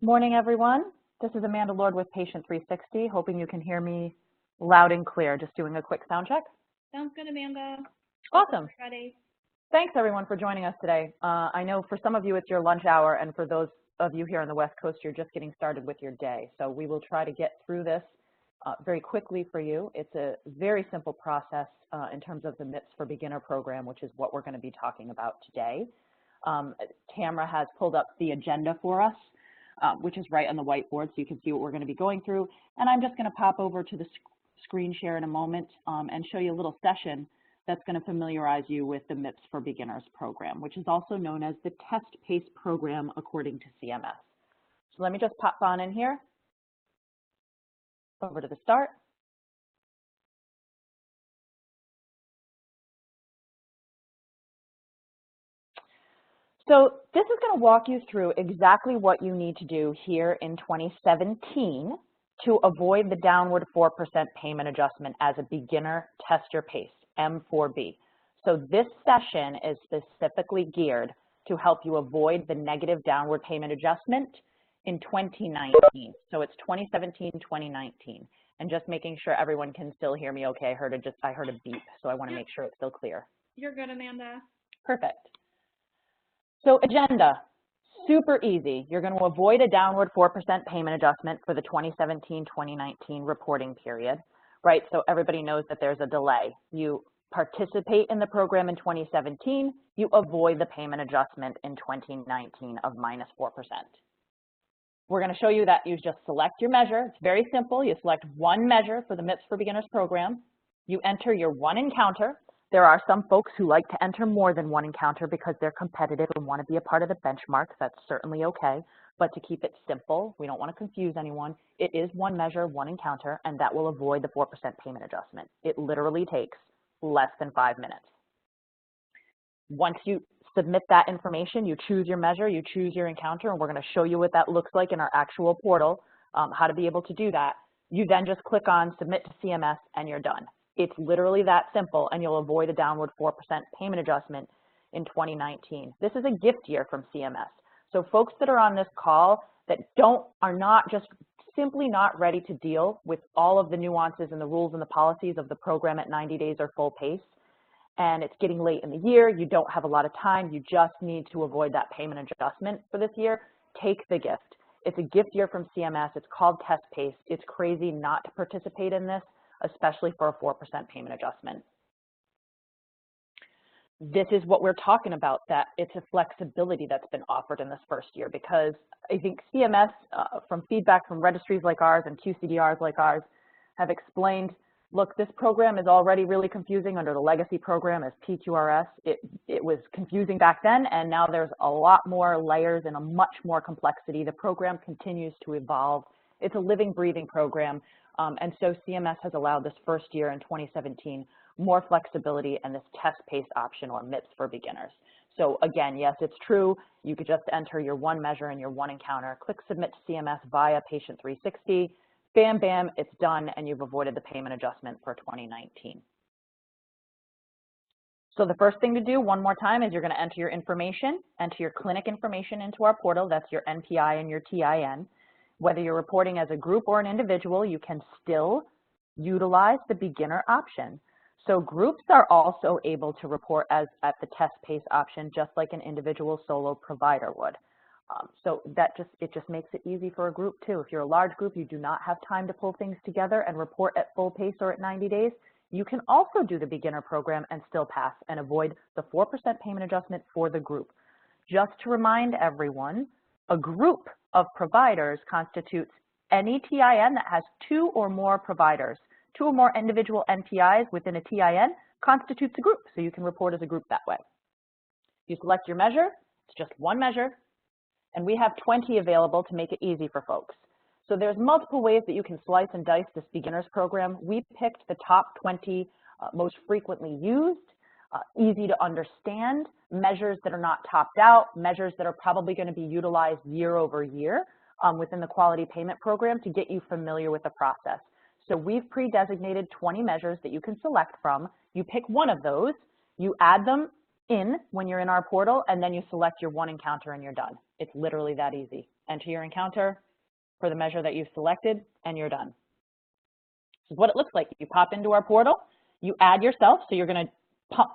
Morning, everyone. This is Amanda Lord with Patient 360, hoping you can hear me loud and clear. Just doing a quick sound check. Sounds good, Amanda. Awesome. Ready. Thanks, everyone, for joining us today. I know for some of you it's your lunch hour, and for those of you here on the West Coast, you're just getting started with your day. So we will try to get through this very quickly for you. It's a very simple process in terms of the MIPS for Beginner program, which is what we're going to be talking about today. Tamara has pulled up the agenda for us, which is right on the whiteboard, so you can see what we're going to be going through. And I'm just going to pop over to the screen share in a moment and show you a little session that's going to familiarize you with the MIPS for Beginners program, which is also known as the Test PACE program according to CMS. So let me just pop on in here, over to the start. So this is going to walk you through exactly what you need to do here in 2017 to avoid the downward 4% payment adjustment as a beginner test your PACE, M4B. So this session is specifically geared to help you avoid the negative downward payment adjustment in 2019. So it's 2017-2019. And just making sure everyone can still hear me okay. I heard a beep, so I want to make sure it's still clear. You're good, Amanda. Perfect. So agenda, super easy. You're going to avoid a downward 4% payment adjustment for the 2017-2019 reporting period, right? So everybody knows that there's a delay. You participate in the program in 2017, you avoid the payment adjustment in 2019 of minus 4%. We're going to show you that you just select your measure. It's very simple. You select one measure for the MIPS for Beginners program. You enter your one encounter. There are some folks who like to enter more than one encounter because they're competitive and want to be a part of the benchmark. That's certainly okay. But to keep it simple, we don't want to confuse anyone. It is one measure, one encounter, and that will avoid the 4% payment adjustment. It literally takes less than 5 minutes. Once you submit that information, you choose your measure, you choose your encounter, and we're going to show you what that looks like in our actual portal, how to be able to do that. You then just click on Submit to CMS, and you're done. It's literally that simple, and you'll avoid a downward 4% payment adjustment in 2019. This is a gift year from CMS. So folks that are on this call that are not just simply not ready to deal with all of the nuances and the rules and the policies of the program at 90 days or full PACE, and it's getting late in the year, you don't have a lot of time, you just need to avoid that payment adjustment for this year, take the gift. It's a gift year from CMS. It's called Test PACE. It's crazy not to participate in this, especially for a 4% payment adjustment. This is what we're talking about, that it's a flexibility that's been offered in this first year, because I think CMS, from feedback from registries like ours and QCDRs like ours, have explained, look, this program is already really confusing under the legacy program as PQRS. It was confusing back then, and now there's a lot more layers and a much more complexity. The program continues to evolve. It's a living, breathing program. And so CMS has allowed this first year in 2017 more flexibility and this test PACE option, or MIPS for Beginners. So again, yes, it's true. You could just enter your one measure and your one encounter, click Submit to CMS via Patient 360, bam, bam, it's done, and you've avoided the payment adjustment for 2019. So the first thing to do, one more time, is you're going to enter your information, enter your clinic information into our portal. That's your NPI and your TIN. Whether you're reporting as a group or an individual, you can still utilize the beginner option. So groups are also able to report as at the test PACE option, just like an individual solo provider would. So it just makes it easy for a group too. If you're a large group, you do not have time to pull things together and report at full PACE or at 90 days, you can also do the beginner program and still pass and avoid the 4% payment adjustment for the group. Just to remind everyone, a group of providers constitutes any TIN that has 2 or more providers. 2 or more individual NPIs within a TIN constitutes a group, so you can report as a group that way. You select your measure, it's just one measure, and we have 20 available to make it easy for folks. So there's multiple ways that you can slice and dice this beginners program. We picked the top 20 most frequently used, easy to understand, measures that are not topped out, measures that are probably going to be utilized year over year within the quality payment program to get you familiar with the process. So we've pre-designated 20 measures that you can select from. You pick one of those, you add them in when you're in our portal, and then you select your one encounter and you're done. It's literally that easy. Enter your encounter for the measure that you've selected, and you're done. This is what it looks like. You pop into our portal, you add yourself, so you're going to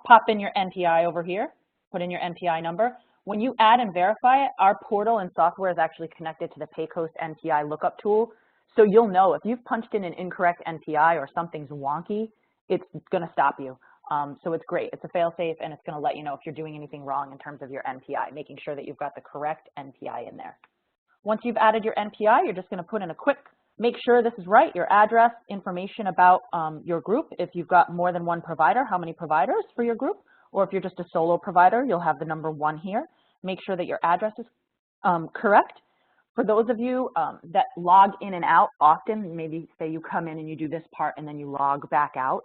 pop in your NPI over here, put in your NPI number. When you add and verify it, our portal and software is actually connected to the Paycoast NPI lookup tool, so you'll know if you've punched in an incorrect NPI or something's wonky, it's going to stop you. So it's great. It's a fail-safe, and it's going to let you know if you're doing anything wrong in terms of your NPI, making sure that you've got the correct NPI in there. Once you've added your NPI, you're just going to put in a quick, make sure this is right, your address, information about your group. If you've got more than one provider, how many providers for your group, or if you're just a solo provider, you'll have the number 1 here. Make sure that your address is correct. For those of you that log in and out often, maybe say you come in and you do this part and then you log back out,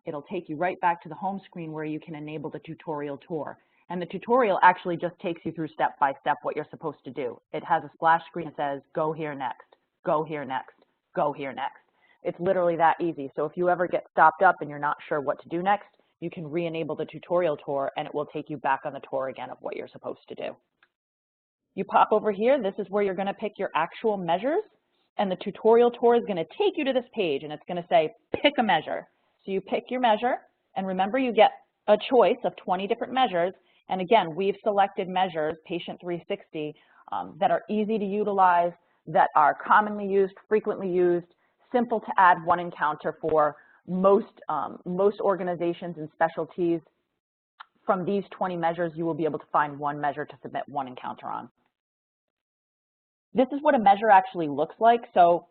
it'll take you right back to the home screen where you can enable the tutorial tour. And the tutorial actually just takes you through step by step what you're supposed to do. It has a splash screen that says, go here next, go here next, go here next. It's literally that easy. So if you ever get stopped up and you're not sure what to do next, you can re-enable the tutorial tour and it will take you back on the tour again of what you're supposed to do. You pop over here, this is where you're going to pick your actual measures, and the tutorial tour is going to take you to this page and it's going to say, pick a measure. So you pick your measure, and remember you get a choice of 20 different measures, and again, we've selected measures, Patient 360, that are easy to utilize, that are commonly used, frequently used, simple to add one encounter for most organizations and specialties. From these 20 measures, you will be able to find one measure to submit one encounter on. This is what a measure actually looks like. So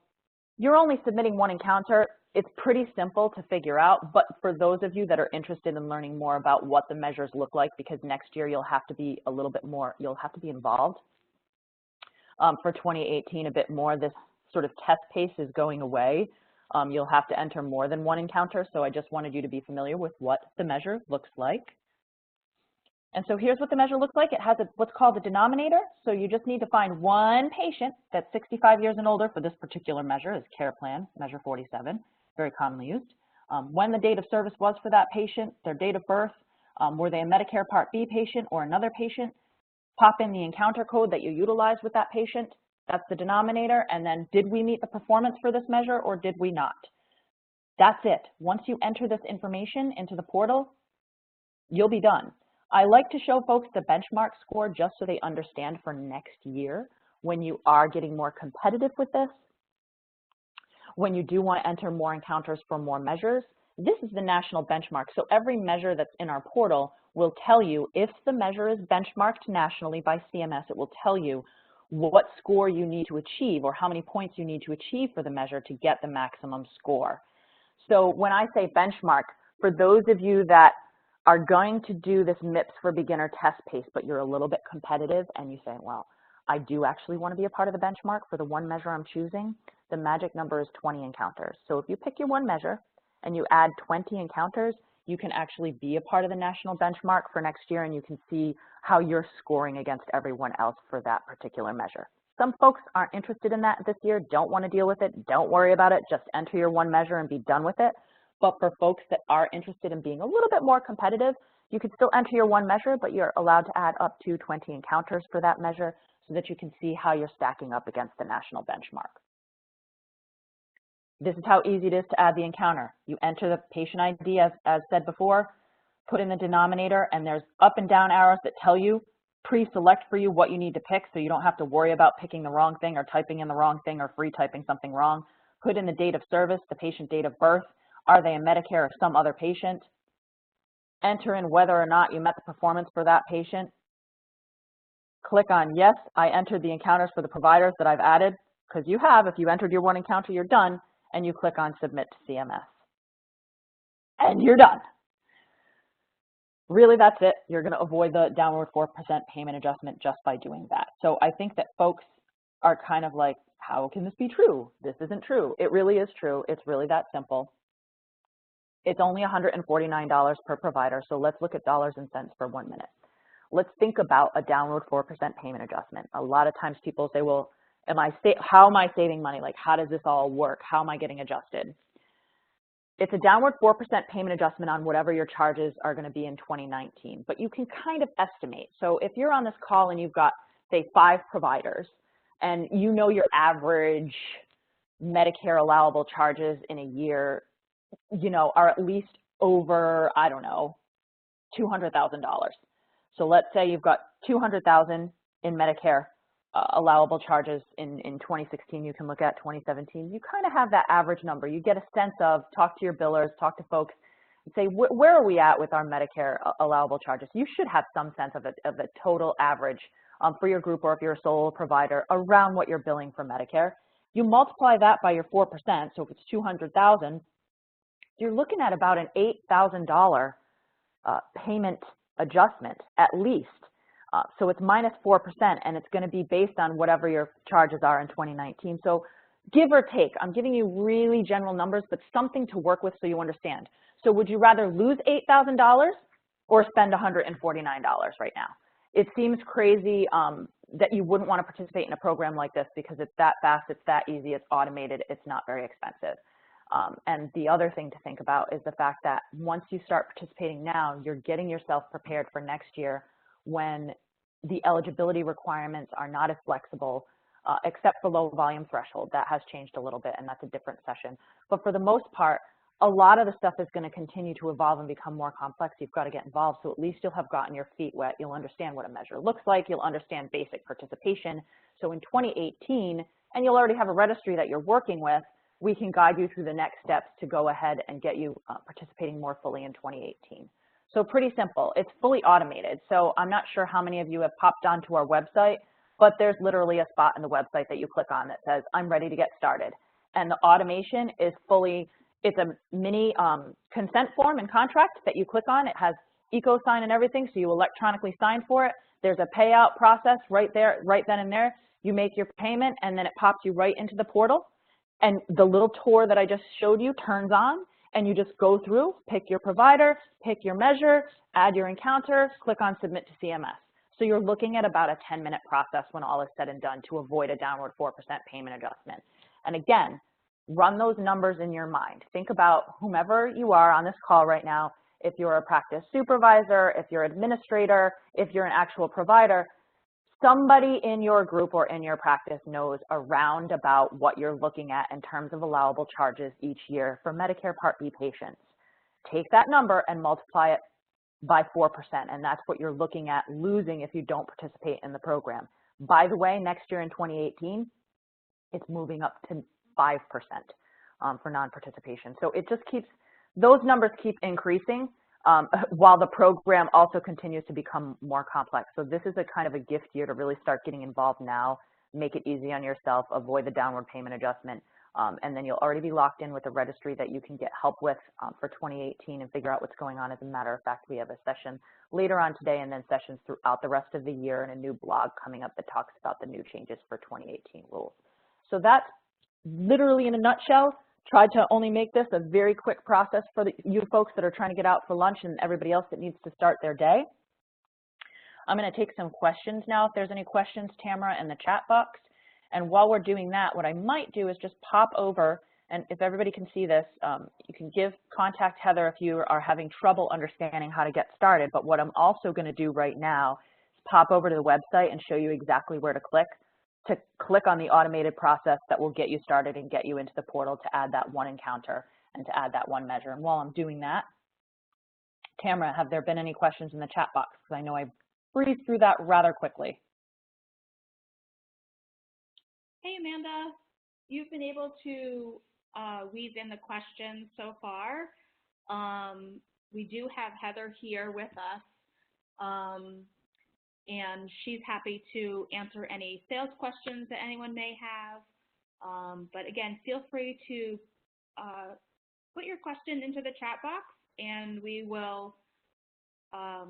you're only submitting one encounter. It's pretty simple to figure out, but for those of you that are interested in learning more about what the measures look like, because next year you'll have to be a little bit more, you'll have to be involved. For 2018, a bit more, this sort of test pace is going away. You'll have to enter more than one encounter, so I just wanted you to be familiar with what the measure looks like. And so here's what the measure looks like. It has what's called a denominator, so you just need to find one patient that's 65 years and older for this particular measure, is care plan, measure 47, very commonly used. When the date of service was for that patient, their date of birth, were they a Medicare Part B patient or another patient, pop in the encounter code that you utilized with that patient, that's the denominator, and then did we meet the performance for this measure or did we not? That's it. Once you enter this information into the portal, you'll be done. I like to show folks the benchmark score just so they understand for next year when you are getting more competitive with this. When you do want to enter more encounters for more measures, this is the national benchmark. So every measure that's in our portal will tell you if the measure is benchmarked nationally by CMS, it will tell you what score you need to achieve or how many points you need to achieve for the measure to get the maximum score. So when I say benchmark, for those of you that are going to do this MIPS for beginner test pace, but you're a little bit competitive and you say, well, I do actually want to be a part of the benchmark for the one measure I'm choosing, the magic number is 20 encounters. So if you pick your one measure and you add 20 encounters, you can actually be a part of the national benchmark for next year and you can see how you're scoring against everyone else for that particular measure. Some folks aren't interested in that this year, don't want to deal with it, don't worry about it, just enter your one measure and be done with it. But for folks that are interested in being a little bit more competitive, you can still enter your one measure, but you're allowed to add up to 20 encounters for that measure so that you can see how you're stacking up against the national benchmark. This is how easy it is to add the encounter. You enter the patient ID as said before, put in the denominator, and there's up and down arrows that tell you, pre-select for you what you need to pick so you don't have to worry about picking the wrong thing or typing in the wrong thing or free typing something wrong. Put in the date of service, the patient date of birth. Are they a Medicare or some other patient? Enter in whether or not you met the performance for that patient. Click on yes, I entered the encounters for the providers that I've added, because you have. If you entered your one encounter, you're done, and you click on submit to CMS. And you're done. Really, that's it. You're going to avoid the downward 4% payment adjustment just by doing that. So I think that folks are kind of like, how can this be true? This isn't true. It really is true. It's really that simple. It's only $149 per provider, so let's look at dollars and cents for 1 minute. Let's think about a downward 4% payment adjustment. A lot of times people say, well, how am I saving money? Like, how does this all work? How am I getting adjusted? it's a downward 4% payment adjustment on whatever your charges are going to be in 2019, but you can kind of estimate. So if you're on this call and you've got, say, 5 providers, and you know your average Medicare allowable charges in a year, are at least over, I don't know, $200,000. So let's say you've got $200,000 in Medicare allowable charges in 2016. You can look at 2017. You kind of have that average number. You get a sense of, talk to your billers, talk to folks, and say, where are we at with our Medicare allowable charges? You should have some sense of a total average for your group, or if you're a sole provider, around what you're billing for Medicare. You multiply that by your 4%, so if it's $200,000, you're looking at about an $8,000 payment adjustment at least. So it's minus 4%, and it's going to be based on whatever your charges are in 2019. So give or take, I'm giving you really general numbers, but something to work with so you understand. So would you rather lose $8,000 or spend $149 right now? It seems crazy that you wouldn't want to participate in a program like this because it's that fast, it's that easy, it's automated, it's not very expensive. And the other thing to think about is the fact that once you start participating now, you're getting yourself prepared for next year when the eligibility requirements are not as flexible, except for low volume threshold. That has changed a little bit, and that's a different session. But for the most part, a lot of the stuff is going to continue to evolve and become more complex. You've got to get involved, so at least you'll have gotten your feet wet. You'll understand what a measure looks like. You'll understand basic participation. So in 2018, and you'll already have a registry that you're working with, we can guide you through the next steps to go ahead and get you participating more fully in 2018. So pretty simple. It's fully automated. So I'm not sure how many of you have popped onto our website, but there's literally a spot in the website that you click on that says, I'm ready to get started. And the automation is fully, it's a mini consent form and contract that you click on. It has eco-sign and everything, so you electronically sign for it. There's a payout process right there, right then and there. You make your payment, and then it pops you right into the portal. And the little tour that I just showed you turns on, and you just go through, pick your provider, pick your measure, add your encounter, click on Submit to CMS. So you're looking at about a 10-minute process when all is said and done to avoid a downward 4% payment adjustment. And again, run those numbers in your mind. Think about whomever you are on this call right now, if you're a practice supervisor, if you're an administrator, if you're an actual provider, somebody in your group or in your practice knows around about what you're looking at in terms of allowable charges each year for Medicare Part B patients. Take that number and multiply it by 4%, and that's what you're looking at losing if you don't participate in the program. By the way, next year in 2018, it's moving up to 5% for non-participation. So it just keeps, those numbers keep increasing while the program also continues to become more complex. So this is a kind of a gift year to really start getting involved now, make it easy on yourself, avoid the downward payment adjustment, and then you'll already be locked in with a registry that you can get help with for 2018 and figure out what's going on. As a matter of fact, we have a session later on today and then sessions throughout the rest of the year and a new blog coming up that talks about the new changes for 2018 rules. So that's literally in a nutshell. Tried to only make this a very quick process for you folks that are trying to get out for lunch and everybody else that needs to start their day. I'm going to take some questions now. If there's any questions, Tamara, in the chat box. And while we're doing that, what I might do is just pop over, and if everybody can see this, you can contact Heather if you are having trouble understanding how to get started. But what I'm also going to do right now is pop over to the website and show you exactly where to click on the automated process that will get you started and get you into the portal to add that one encounter and to add that one measure. And while I'm doing that, Tamara, have there been any questions in the chat box? Because I know I breezed through that rather quickly. Hey, Amanda. You've been able to weave in the questions so far. We do have Heather here with us. And she's happy to answer any sales questions that anyone may have. But again, feel free to put your question into the chat box, and we will try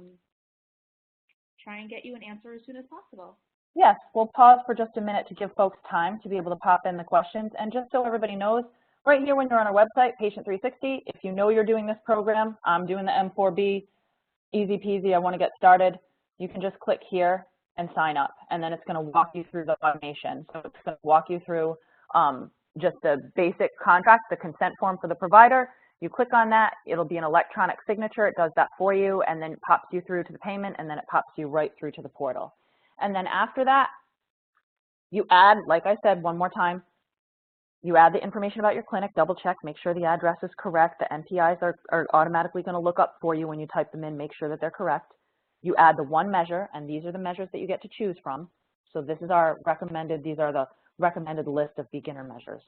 and get you an answer as soon as possible. Yes, we'll pause for just a minute to give folks time to be able to pop in the questions. And just so everybody knows, right here when you're on our website, Patient 360, if you know you're doing this program, I'm doing the M4B, easy peasy, I want to get started, you can just click here and sign up, and then it's going to walk you through the automation. So it's going to walk you through just the basic contract, the consent form for the provider. You click on that, it'll be an electronic signature, it does that for you, and then it pops you through to the payment, and then it pops you right through to the portal. And then after that, you add, like I said, one more time, you add the information about your clinic, double check, make sure the address is correct, the NPIs are automatically going to look up for you when you type them in, make sure that they're correct. You add the one measure, and these are the measures that you get to choose from. So this is our recommended, these are the recommended list of beginner measures.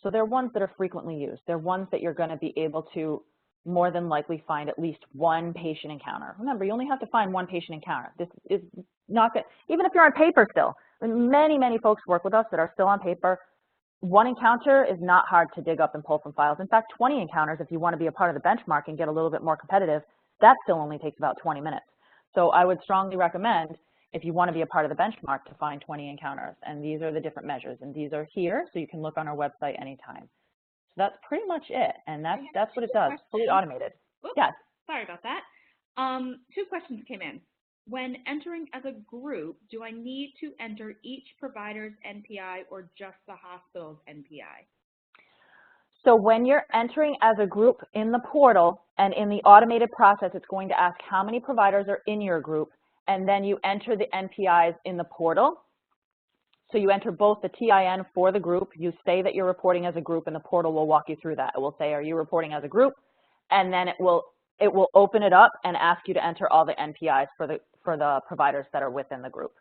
So they're ones that are frequently used. They're ones that you're going to be able to more than likely find at least one patient encounter. Remember, you only have to find one patient encounter. This is not good, even if you're on paper still. Many, many folks work with us that are still on paper. One encounter is not hard to dig up and pull from files. In fact, 20 encounters, if you want to be a part of the benchmark and get a little bit more competitive, that still only takes about 20 minutes. So I would strongly recommend, if you want to be a part of the benchmark, to find 20 encounters. And these are the different measures. And these are here, so you can look on our website anytime. So that's pretty much it. And that's what it does, fully automated. Oops, yes. Sorry about that. 2 questions came in. When entering as a group, do I need to enter each provider's NPI or just the hospital's NPI? So when you're entering as a group in the portal and in the automated process, it's going to ask how many providers are in your group, and then you enter the NPIs in the portal. So you enter both the TIN for the group, you say that you're reporting as a group, and the portal will walk you through that. It will say, are you reporting as a group? And then it will open it up and ask you to enter all the NPIs for the providers that are within the group.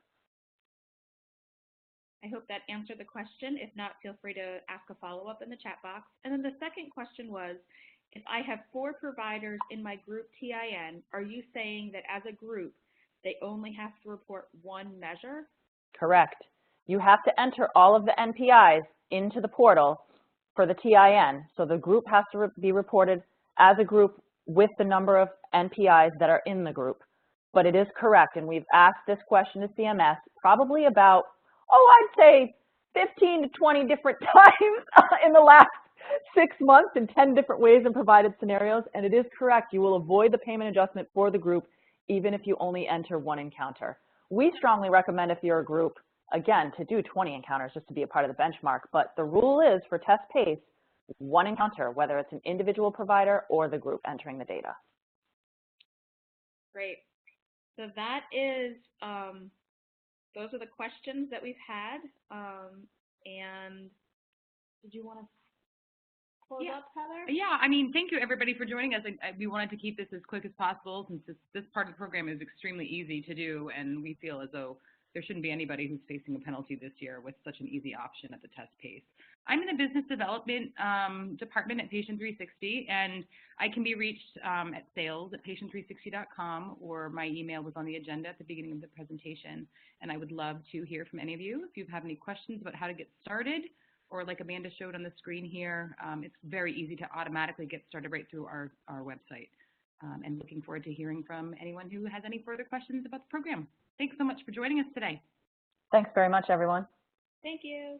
I hope that answered the question. If not, feel free to ask a follow-up in the chat box. And then the second question was, if I have 4 providers in my group TIN, are you saying that as a group, they only have to report one measure? Correct. You have to enter all of the NPIs into the portal for the TIN. So the group has to be reported as a group with the number of NPIs that are in the group. But it is correct, and we've asked this question to CMS probably about, I'd say 15 to 20 different times in the last 6 months in 10 different ways and provided scenarios, and it is correct. You will avoid the payment adjustment for the group even if you only enter one encounter. We strongly recommend, if you're a group, again, to do 20 encounters just to be a part of the benchmark, but the rule is for test pace, one encounter, whether it's an individual provider or the group entering the data. Great. So that is, those are the questions that we've had. And did you want to close up, Heather? Yeah, I mean, thank you everybody for joining us. We wanted to keep this as quick as possible since this part of the program is extremely easy to do, and we feel as though there shouldn't be anybody who's facing a penalty this year with such an easy option at the test pace. I'm in the business development department at Patient 360, and I can be reached at sales@patient360.com, or my email was on the agenda at the beginning of the presentation, and I would love to hear from any of you. If you have any questions about how to get started, or like Amanda showed on the screen here, it's very easy to automatically get started right through our website. And looking forward to hearing from anyone who has any further questions about the program. Thanks so much for joining us today. Thanks very much, everyone. Thank you.